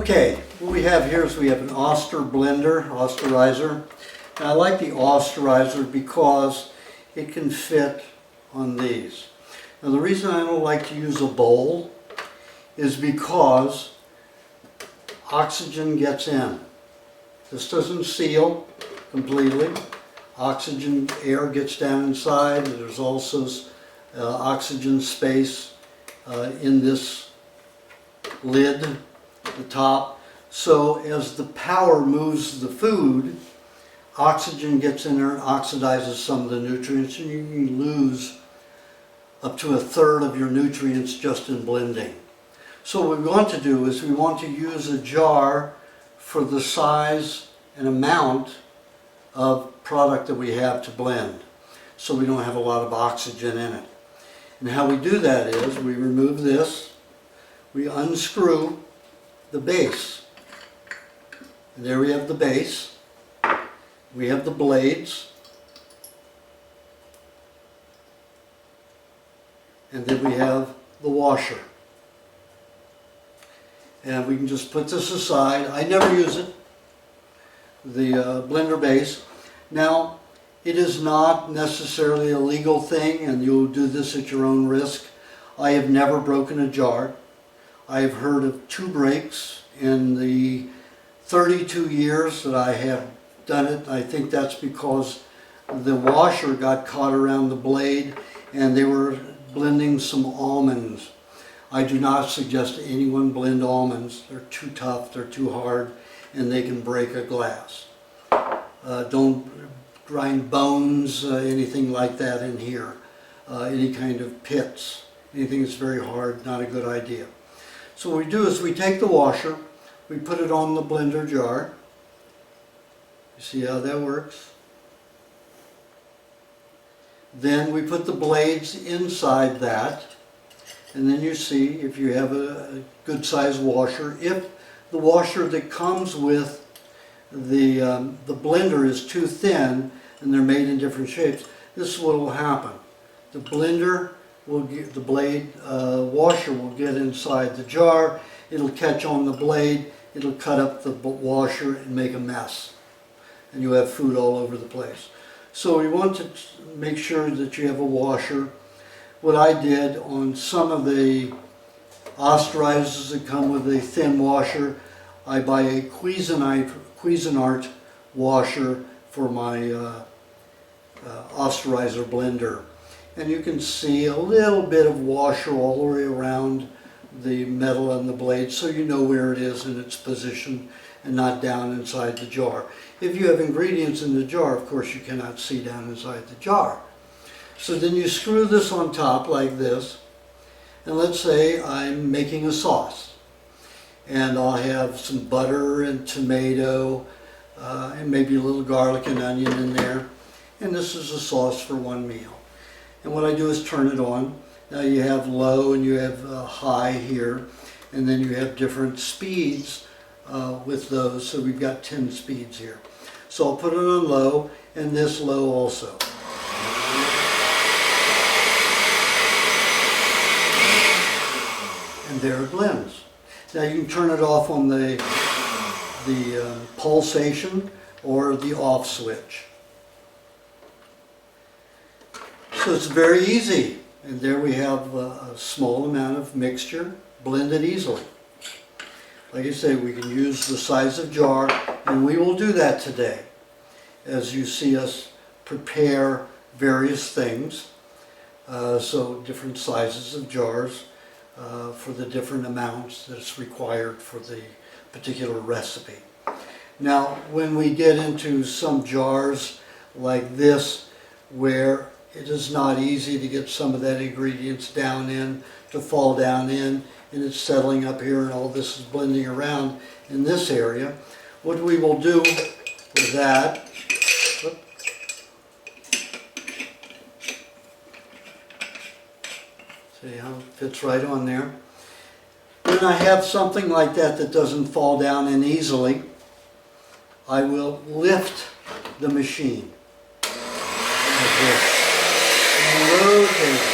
Okay, what we have here is we have an Oster blender, Osterizer. And I like the Osterizer because it can fit on these. Now the reason I don't like to use a bowl is because oxygen gets in. This doesn't seal completely. Oxygen, air gets down inside. There's also oxygen space in this lid, the top. So as the power moves the food, oxygen gets in there and oxidizes some of the nutrients, and you can lose up to 1/3 of your nutrients just in blending. So what we want to do is we want to use a jar for the size and amount of product that we have to blend, so we don't have a lot of oxygen in it. And how we do that is we remove this, we unscrew the base, and there we have the base. We have the blades, and then we have the washer. And we can just put this aside. I never use it, the blender base. Now, it is not necessarily a legal thing, and you'll do this at your own risk. I have never broken a jar. I have heard of 2 breaks in the 32 years that I have done it. I think that's because the washer got caught around the blade and they were blending some almonds. I do not suggest anyone blend almonds. They're too tough, they're too hard, and they can break a glass. Don't grind bones, anything like that in here. Any kind of pits, anything that's very hard, not a good idea. So what we do is we take the washer, we put it on the blender jar. You see how that works? Then we put the blades inside that, and then you see if you have a good sized washer. If the washer that comes with the blender is too thin and they're made in different shapes, this is what will happen. The blender will get, the blade washer will get inside the jar, it'll catch on the blade, it'll cut up the washer and make a mess. And you have food all over the place. So we want to make sure that you have a washer. What I did on some of the Osterizers that come with a thin washer, I buy a Cuisinart washer for my Osterizer blender. And you can see a little bit of washer all the way around the metal and the blade, so you know where it is in its position and not down inside the jar. If you have ingredients in the jar, of course you cannot see down inside the jar. So then you screw this on top like this, and let's say I'm making a sauce. And I'll have some butter and tomato, and maybe a little garlic and onion in there. And this is a sauce for one meal. And what I do is turn it on. Now you have low and you have high here, and then you have different speeds with those. So we've got 10 speeds here. So I'll put it on low, and this low also. And there it blends. Now you can turn it off on the pulsation or the off switch. So it's very easy. And there we have a small amount of mixture blended easily. Like I say, we can use the size of jar, and we will do that today as you see us prepare various things. So different sizes of jars for the different amounts that's required for the particular recipe. Now, when we get into some jars like this, where it is not easy to get some of that ingredients down in, to fall down in, and it's settling up here and all this is blending around in this area, what we will do with that, see how it fits right on there. When I have something like that that doesn't fall down in easily, I will lift the machine like this and rotate it.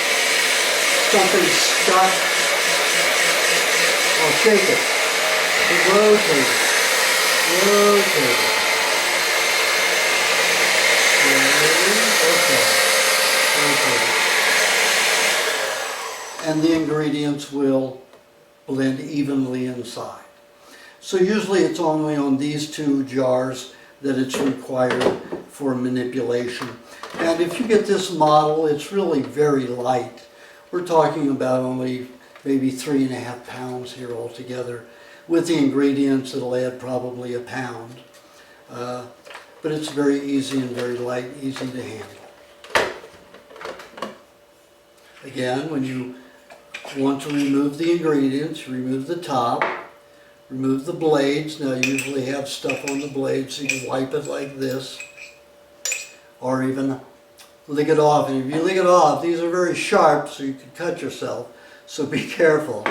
Something's stuck, I'll shake it. Rotate it. Rotate it. Okay. Rotate it. And the ingredients will blend evenly inside. So usually it's only on these two jars that it's required for manipulation. And if you get this model, it's really very light. We're talking about only maybe 3.5 pounds here altogether. With the ingredients, it'll add probably a pound. But it's very easy and very light, easy to handle. Again, when you want to remove the ingredients, remove the top, remove the blades. Now you usually have stuff on the blades, so you can wipe it like this, or even lick it off. And if you lick it off, these are very sharp, so you can cut yourself, so be careful.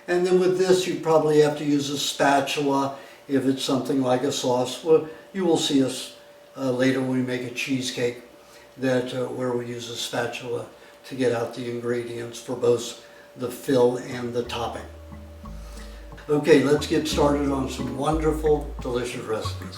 And then with this, you probably have to use a spatula if it's something like a sauce. Well, you will see us later when we make a cheesecake that where we use a spatula to get out the ingredients for both the fill and the topping. Okay, let's get started on some wonderful, delicious recipes.